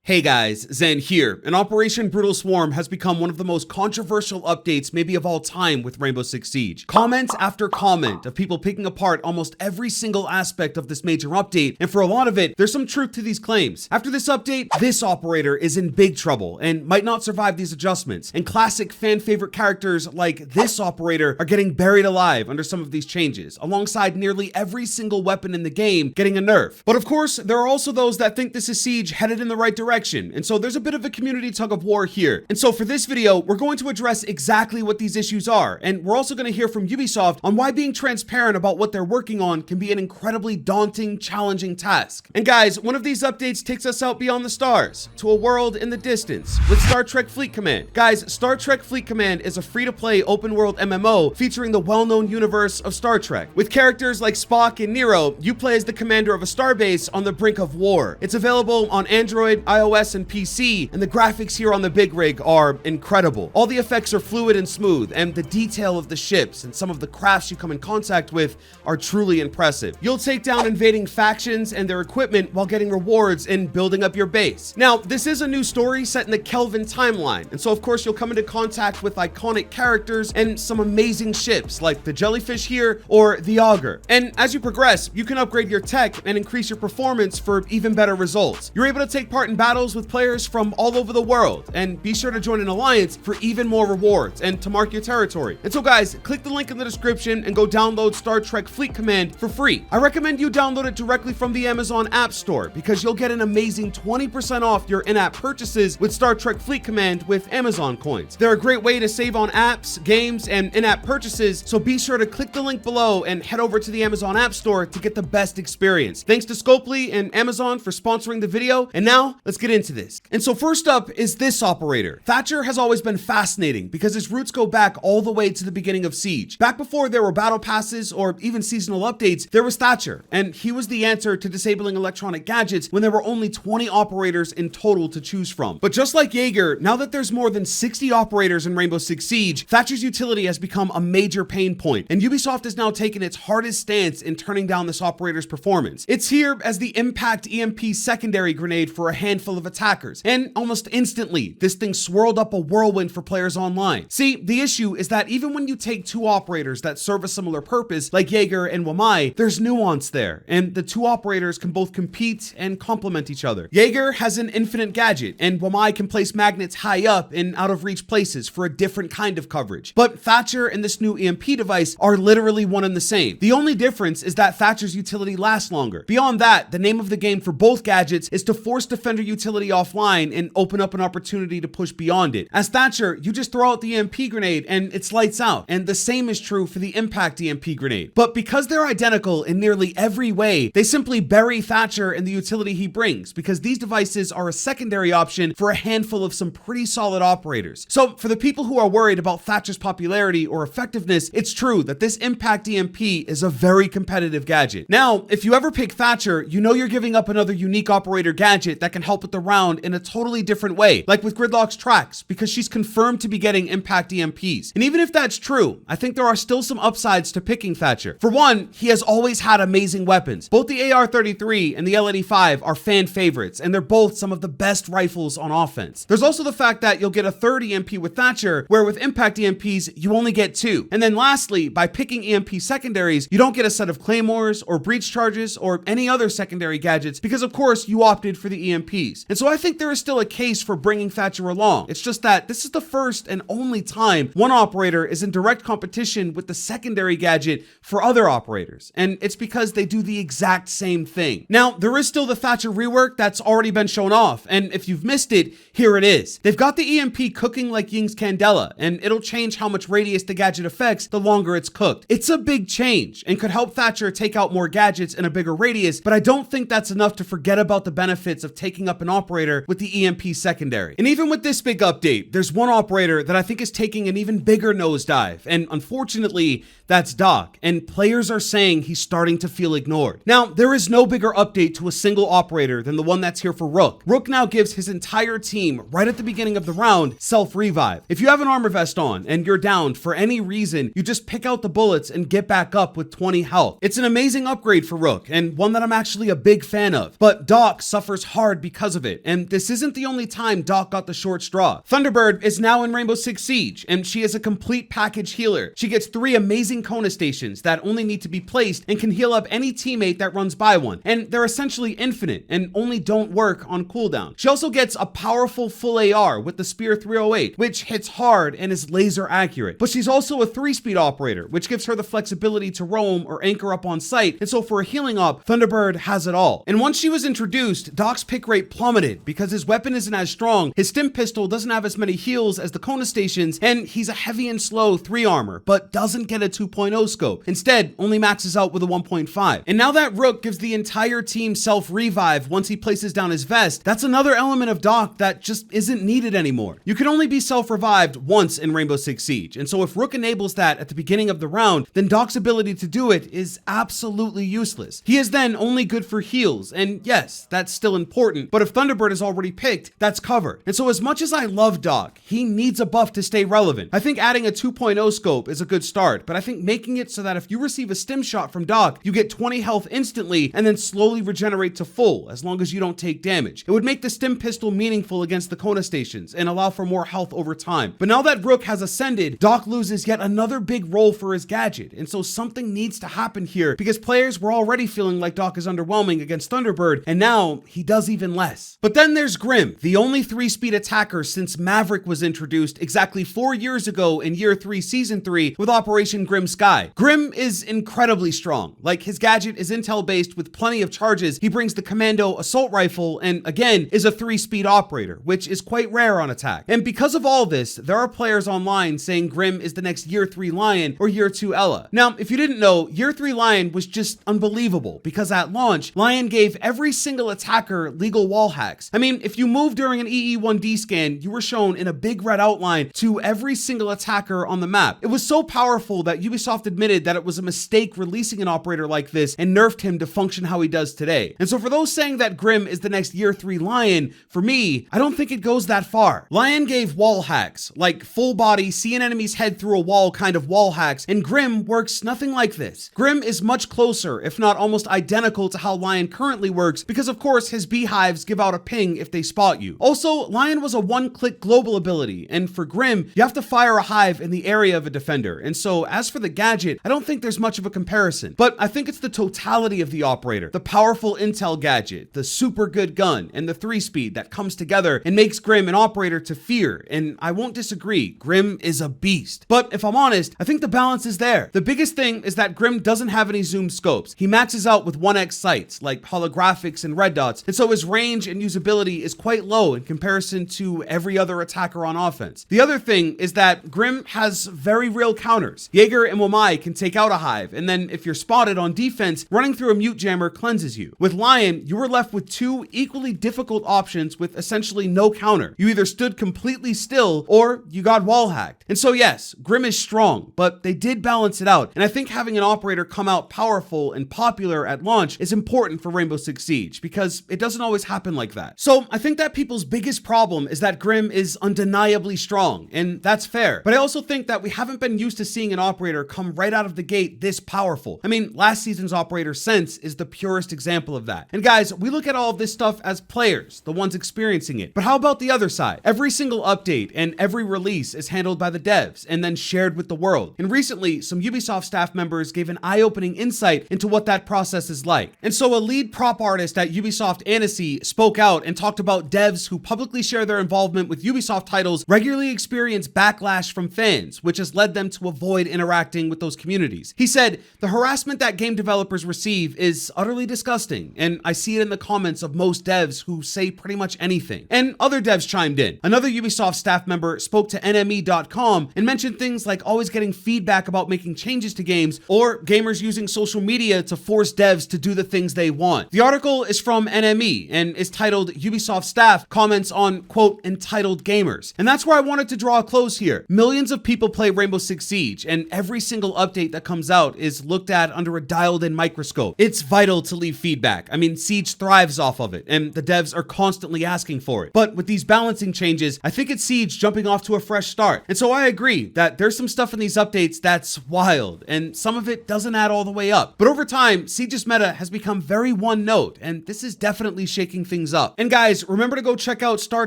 Hey guys, Zen here, and Operation Brutal Swarm has become one of the most controversial updates maybe of all time with Rainbow Six Siege. Comment after comment of people picking apart almost every single aspect of this major update, and for a lot of it, there's some truth to these claims. After this update, this operator is in big trouble and might not survive these adjustments, and classic fan favorite characters like this operator are getting buried alive under some of these changes, alongside nearly every single weapon in the game getting a nerf. But of course, there are also those that think this is Siege headed in the right direction. And so there's a bit of a community tug of war here. And so for this video, we're going to address exactly what these issues are. And we're also going to hear from Ubisoft on why being transparent about what they're working on can be an incredibly daunting, challenging task. And guys, one of these updates takes us out beyond the stars to a world in the distance with Star Trek Fleet Command. Guys, Star Trek Fleet Command is a free-to-play open-world MMO featuring the well-known universe of Star Trek. With characters like Spock and Nero, you play as the commander of a starbase on the brink of war. It's available on Android, iOS, and PC, and the graphics here on the big rig are incredible. All the effects are fluid and smooth, and the detail of the ships and some of the crafts you come in contact with are truly impressive. You'll take down invading factions and their equipment while getting rewards and building up your base. Now, this is a new story set in the Kelvin timeline, and so of course you'll come into contact with iconic characters and some amazing ships like the Jellyfish here or the Augur. And as you progress, you can upgrade your tech and increase your performance for even better results. You're able to take part in battles with players from all over the world, and be sure to join an alliance for even more rewards and to mark your territory. And so guys, click the link in the description and go download Star Trek Fleet Command for free. I recommend you download it directly from the Amazon App Store because you'll get an amazing 20% off your in-app purchases with Star Trek Fleet Command with Amazon coins. They're a great way to save on apps, games, and in-app purchases, so be sure to click the link below and head over to the Amazon App Store to get the best experience. Thanks to Scopely and Amazon for sponsoring the video, and now let's get into this. And so first up is this operator. Thatcher has always been fascinating because his roots go back all the way to the beginning of Siege. Back before there were battle passes or even seasonal updates, there was Thatcher, and he was the answer to disabling electronic gadgets when there were only 20 operators in total to choose from. But just like Jaeger, now that there's more than 60 operators in Rainbow Six Siege, Thatcher's utility has become a major pain point, and Ubisoft has now taken its hardest stance in turning down this operator's performance. It's here as the Impact EMP secondary grenade for a handful of attackers, and almost instantly, this thing swirled up a whirlwind for players online. See, the issue is that even when you take two operators that serve a similar purpose, like Jaeger and Wamai, there's nuance there, and the two operators can both compete and complement each other. Jaeger has an infinite gadget, and Wamai can place magnets high up in out-of-reach places for a different kind of coverage. But Thatcher and this new EMP device are literally one and the same. The only difference is that Thatcher's utility lasts longer. Beyond that, the name of the game for both gadgets is to force Defender utility offline and open up an opportunity to push beyond it. As Thatcher, you just throw out the EMP grenade and it's lights out, and the same is true for the Impact EMP grenade. But because they're identical in nearly every way, they simply bury Thatcher and the utility he brings, because these devices are a secondary option for a handful of some pretty solid operators. So for the people who are worried about Thatcher's popularity or effectiveness, it's true that this Impact EMP is a very competitive gadget. Now, if you ever pick Thatcher, you know you're giving up another unique operator gadget that can help with the round in a totally different way, like with Gridlock's tracks, because she's confirmed to be getting Impact EMPs. And even if that's true, I think there are still some upsides to picking Thatcher. For one, he has always had amazing weapons. Both the AR-33 and the L-85 are fan favorites, and they're both some of the best rifles on offense. There's also the fact that you'll get a third EMP with Thatcher, where with Impact EMPs, you only get two. And then lastly, by picking EMP secondaries, you don't get a set of claymores or breach charges or any other secondary gadgets, because of course you opted for the EMPs. And so I think there is still a case for bringing Thatcher along. It's just that this is the first and only time one operator is in direct competition with the secondary gadget for other operators, and it's because they do the exact same thing. Now, there is still the Thatcher rework that's already been shown off, and if you've missed it, here it is. They've got the EMP cooking like Ying's Candela, and it'll change how much radius the gadget affects the longer it's cooked. It's a big change and could help Thatcher take out more gadgets in a bigger radius, but I don't think that's enough to forget about the benefits of taking up an operator with the EMP secondary. And even with this big update, there's one operator that I think is taking an even bigger nosedive, and unfortunately, that's Doc, and players are saying he's starting to feel ignored. Now, there is no bigger update to a single operator than the one that's here for Rook. Rook now gives his entire team, right at the beginning of the round, self-revive. If you have an armor vest on and you're downed for any reason, you just pick out the bullets and get back up with 20 health. It's an amazing upgrade for Rook, and one that I'm actually a big fan of. But Doc suffers hard because because of it, and this isn't the only time Doc got the short straw. Thunderbird is now in Rainbow Six Siege, and she is a complete package healer. She gets 3 amazing Kona stations that only need to be placed and can heal up any teammate that runs by one, and they're essentially infinite and only don't work on cooldown. She also gets a powerful full AR with the Spear 308, which hits hard and is laser accurate. But she's also a 3-speed operator, which gives her the flexibility to roam or anchor up on site, and so for a healing op, Thunderbird has it all. And once she was introduced, Doc's pick rate plummeted because his weapon isn't as strong, his stim pistol doesn't have as many heals as the Kona stations, and he's a heavy and slow 3 armor, but doesn't get a 2.0 scope. Instead, only maxes out with a 1.5. And now that Rook gives the entire team self-revive once he places down his vest, that's another element of Doc that just isn't needed anymore. You can only be self-revived once in Rainbow Six Siege, and so if Rook enables that at the beginning of the round, then Doc's ability to do it is absolutely useless. He is then only good for heals, and yes, that's still important, but if Thunderbird is already picked, that's covered. And so as much as I love Doc, he needs a buff to stay relevant. I think adding a 2.0 scope is a good start, but I think making it so that if you receive a stim shot from Doc, you get 20 health instantly and then slowly regenerate to full as long as you don't take damage. It would make the stim pistol meaningful against the Kona stations and allow for more health over time. But now that Rook has ascended, Doc loses yet another big role for his gadget, and so something needs to happen here because players were already feeling like Doc is underwhelming against Thunderbird, and now he does even less. But then there's Grim, the only 3-speed attacker since Maverick was introduced exactly 4 years ago in Year 3 Season 3 with Operation Grim Sky. Grim is incredibly strong. Like, his gadget is intel based with plenty of charges. He brings the Commando assault rifle and again is a 3-speed operator, which is quite rare on attack. And because of all this, there are players online saying Grim is the next Year 3 Lion or Year 2 Ella. Now, if you didn't know, Year 3 Lion was just unbelievable because at launch, Lion gave every single attacker legal wall hacks. I mean, if you moved during an EE1D scan, you were shown in a big red outline to every single attacker on the map. It was so powerful that Ubisoft admitted that it was a mistake releasing an operator like this and nerfed him to function how he does today. And so for those saying that Grim is the next Year 3 Lion, for me, I don't think it goes that far. Lion gave wall hacks, like full body, see an enemy's head through a wall kind of wall hacks, and Grim works nothing like this. Grim is much closer, if not almost identical to how Lion currently works, because of course his beehives give out a ping if they spot you. Also, Lion was a one-click global ability, and for Grim, you have to fire a hive in the area of a defender, and so as for the gadget, I don't think there's much of a comparison, but I think it's the totality of the operator, the powerful intel gadget, the super good gun, and the 3-speed that comes together and makes Grim an operator to fear, and I won't disagree, Grim is a beast. But if I'm honest, I think the balance is there. The biggest thing is that Grim doesn't have any zoom scopes. He maxes out with 1x sights, like holographics and red dots, and so his range and usability is quite low in comparison to every other attacker on offense. The other thing is that Grim has very real counters. Jaeger and Wamai can take out a hive, and then if you're spotted on defense, running through a mute jammer cleanses you. With Lion, you were left with 2 equally difficult options with essentially no counter. You either stood completely still or you got wall hacked. And so yes, Grim is strong, but they did balance it out, and I think having an operator come out powerful and popular at launch is important for Rainbow Six Siege because it doesn't always happen like that. So I think that people's biggest problem is that Grim is undeniably strong, and that's fair. But I also think that we haven't been used to seeing an operator come right out of the gate this powerful. I mean, last season's operator Sense is the purest example of that. And guys, we look at all of this stuff as players, the ones experiencing it. But how about the other side? Every single update and every release is handled by the devs and then shared with the world. And recently, some Ubisoft staff members gave an eye-opening insight into what that process is like. And so a lead prop artist at Ubisoft Annecy spoke out and talked about devs who publicly share their involvement with Ubisoft titles regularly experience backlash from fans, which has led them to avoid interacting with those communities. He said, "The harassment that game developers receive is utterly disgusting, and I see it in the comments of most devs who say pretty much anything." And other devs chimed in. Another Ubisoft staff member spoke to NME.com and mentioned things like always getting feedback about making changes to games or gamers using social media to force devs to do the things they want. The article is from NME and is titled "Ubisoft Staff Comments on, quote, Entitled Gamers." And that's where I wanted to draw a close here. Millions of people play Rainbow Six Siege, and every single update that comes out is looked at under a dialed-in microscope. It's vital to leave feedback. I mean, Siege thrives off of it, and the devs are constantly asking for it. But with these balancing changes, I think it's Siege jumping off to a fresh start. And so I agree that there's some stuff in these updates that's wild, and some of it doesn't add all the way up. But over time, Siege's meta has become very one note, and this is definitely shaking things things up. And guys, remember to go check out Star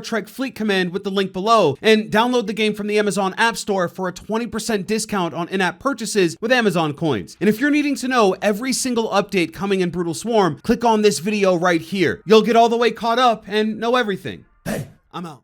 Trek Fleet Command with the link below, and download the game from the Amazon App Store for a 20% discount on in-app purchases with Amazon coins. And if you're needing to know every single update coming in Brutal Swarm, click on this video right here. You'll get all the way caught up and know everything. Hey, I'm out.